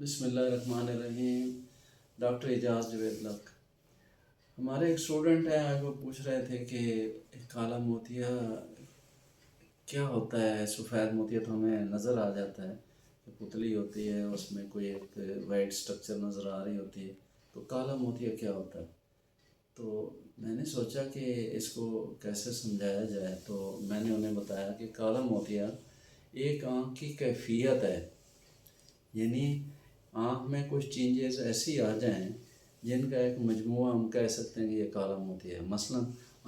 بسم اللہ الرحمن الرحیم۔ ڈاکٹر اعجاز جوید لک، ہمارے ایک اسٹوڈنٹ ہیں، آج وہ پوچھ رہے تھے کہ کالا موتیا کیا ہوتا ہے۔ سفید موتیا تو ہمیں نظر آ جاتا ہے کہ پتلی ہوتی ہے، اس میں کوئی ایک وائٹ سٹرکچر نظر آ رہی ہوتی ہے، تو کالا موتیا کیا ہوتا ہے؟ تو میں نے سوچا کہ اس کو کیسے سمجھایا جائے، تو میں نے انہیں بتایا کہ کالا موتیا ایک آنکھ کی کیفیت ہے، یعنی آنکھ میں کچھ چینجز ایسی آ جائیں جن کا ایک مجموعہ ہم کہہ سکتے ہیں کہ یہ کالا موتیا ہے۔ مثلا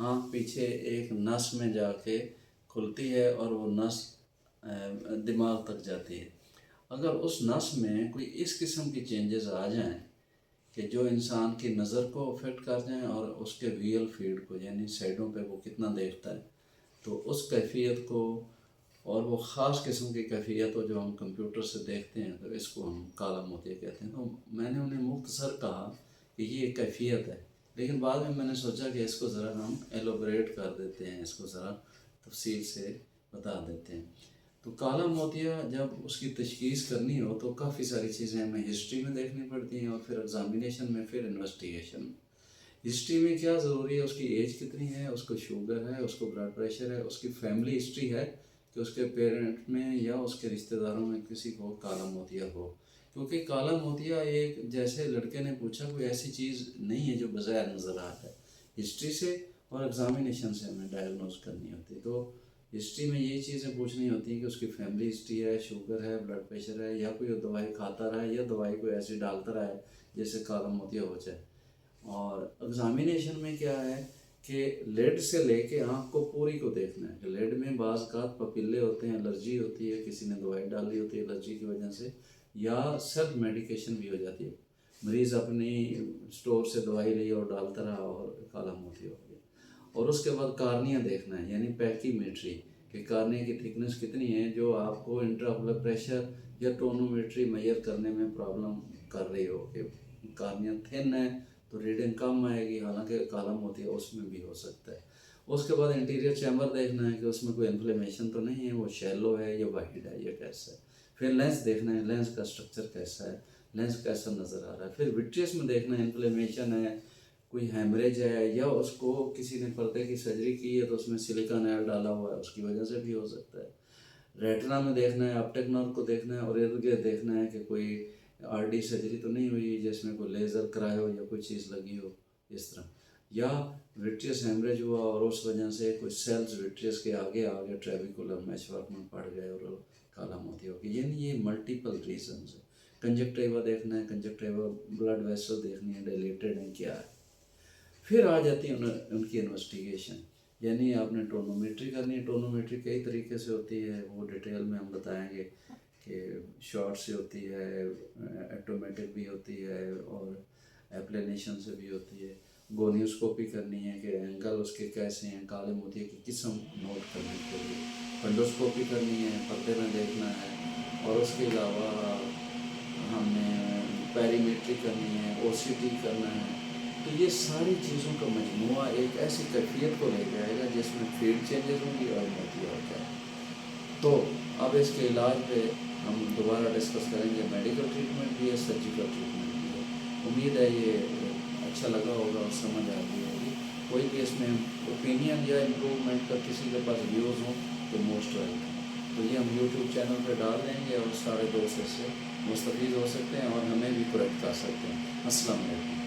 آنکھ پیچھے ایک نس میں جا کے کھلتی ہے اور وہ نس دماغ تک جاتی ہے۔ اگر اس نس میں کوئی اس قسم کی چینجز آ جائیں کہ جو انسان کی نظر کو افیکٹ کر جائیں اور اس کے ویئل فیلڈ کو، یعنی سائڈوں پہ وہ کتنا دیکھتا ہے، تو اس کیفیت کو، اور وہ خاص قسم کی کیفیت ہو جو ہم کمپیوٹر سے دیکھتے ہیں، تو اس کو ہم کالا موتیا کہتے ہیں۔ تو میں نے انہیں مختصر کہا کہ یہ ایک کیفیت ہے، لیکن بعد میں نے سوچا کہ اس کو ذرا ہم ایلوبریٹ کر دیتے ہیں، اس کو ذرا تفصیل سے بتا دیتے ہیں۔ تو کالا موتیا جب اس کی تشخیص کرنی ہو تو کافی ساری چیزیں ہمیں ہسٹری میں دیکھنی پڑتی ہیں، اور پھر ایگزامینیشن میں، پھر انویسٹیگیشن میں۔ ہسٹری میں کیا ضروری ہے؟ اس کی ایج کتنی ہے، اس کو شوگر ہے، اس کو بلڈ پریشر ہے، اس کی فیملی ہسٹری ہے کہ اس کے پیرنٹ میں یا اس کے رشتہ داروں میں کسی کو کالا موتیا ہو۔ کیونکہ کالا موتیا ایک، جیسے لڑکے نے پوچھا، کوئی ایسی چیز نہیں ہے جو بظاہر نظر آ جائے۔ ہسٹری سے اور ایگزامینیشن سے ہمیں ڈائگنوز کرنی ہوتی ہے۔ تو ہسٹری میں یہی چیزیں پوچھنی ہوتی ہیں کہ اس کی فیملی ہسٹری ہے، شوگر ہے، بلڈ پریشر ہے، یا کوئی دوائی کھاتا رہا ہے، یا دوائی کوئی ایسی ڈالتا رہا ہے جیسے کالا موتیا ہو جائے۔ اور ایگزامینیشن میں کیا ہے کہ لیڈ سے لے کے آنکھ کو پوری کو دیکھنا ہے کہ لیڈ میں بعض اوقات پپیلے ہوتے ہیں، الرجی ہوتی ہے، کسی نے دوائی ڈالی ہوتی ہے الرجی کی وجہ سے، یا سیلف میڈیکیشن بھی ہو جاتی ہے، مریض اپنی اسٹور سے دوائی لی اور ڈالتا رہا اور کالا موتیا ہو گیا۔ اور اس کے بعد کارنیا دیکھنا ہے، یعنی پیکیمیٹری، کہ کارنیا کی تھکنس کتنی ہے، جو آپ کو انٹراپولر پریشر یا ٹونومیٹری میئر کرنے میں پرابلم کر رہی ہو، کہ کارنیا تھن ہے تو ریڈنگ کم آئے گی، حالانکہ کالا موتیا اس میں بھی ہو سکتا ہے۔ اس کے بعد انٹیریئر چیمبر دیکھنا ہے کہ اس میں کوئی انفلیمیشن تو نہیں ہے، وہ شیلو ہے یا وائڈ ہے یا کیسا ہے۔ پھر لینس دیکھنا ہے، لینس کا سٹرکچر کیسا ہے، لینس کیسا نظر آ رہا ہے۔ پھر وٹریس میں دیکھنا ہے، انفلیمیشن ہے، کوئی ہیمریج ہے، یا اس کو کسی نے پردے کی سرجری کی ہے تو اس میں سلیکا نائل ڈالا ہوا ہے، اس کی وجہ سے بھی ہو سکتا ہے۔ ریٹنا میں دیکھنا ہے، آپٹک نرو کو دیکھنا ہے، اور ارد گرد دیکھنا ہے کہ کوئی آر ڈی سرجری تو نہیں ہوئی جس میں کوئی لیزر کرایا ہو یا کوئی چیز لگی ہو اس طرح، یا وٹریس ہیمریج ہوا اور اس وجہ سے کوئی سیلز وٹریس کے آگے آگے ٹریویکولر میش ورک میں پڑ گئے اور کالا موتیا ہو گیا۔ یعنی یہ ملٹیپل ریزنز ہے۔ کنجکٹیوا دیکھنا ہے، کنجکٹیوا بلڈ ویسل دیکھنی ہے، ڈائلیٹڈ ہیں کیا ہے۔ پھر آ جاتی ہے ان کی انویسٹیگیشن، یعنی آپ نے ٹونومیٹری کرنی ہے۔ ٹونومیٹری کئی طریقے سے ہوتی ہے، وہ ڈیٹیل میں ہم بتائیں گے کہ شارٹ سے ہوتی ہے، ایٹومیٹک بھی ہوتی ہے، اور ایپلینیشن سے بھی ہوتی ہے۔ گونیوسکوپی کرنی ہے کہ اینگل اس کے کیسے ہیں، کالے موتیا کی قسم نوٹ کرنے کے لیے۔ فنڈوسکوپی کرنی ہے، پردے میں دیکھنا ہے، اور اس کے علاوہ ہم نے پیریمیٹری کرنی ہے، او سی ٹی کرنا ہے۔ تو یہ ساری چیزوں کا مجموعہ ایک ایسی کیفیت کو لے جائے گا جس میں فیلڈ چینجز ہوں گی اور موتیا ہو جائے گا۔ تو اب اس کے علاج پہ ہم دوبارہ ڈسکس کریں گے۔ میڈیکل ٹریٹمنٹ بھی ہے، سرجیکل ٹریٹمنٹ بھی ہے۔ امید ہے یہ اچھا لگا ہوگا اور سمجھ آ گئی ہوگی۔ کوئی بھی اس میں اوپینین یا امپروومنٹ کا کسی کے پاس ویوز ہوں تو موسٹ ویلکم۔ تو یہ ہم یوٹیوب چینل پہ ڈال دیں گے اور سارے دوست اس سے مستفید ہو سکتے ہیں اور ہمیں بھی کریکٹ کر سکتے ہیں۔ السلام علیکم۔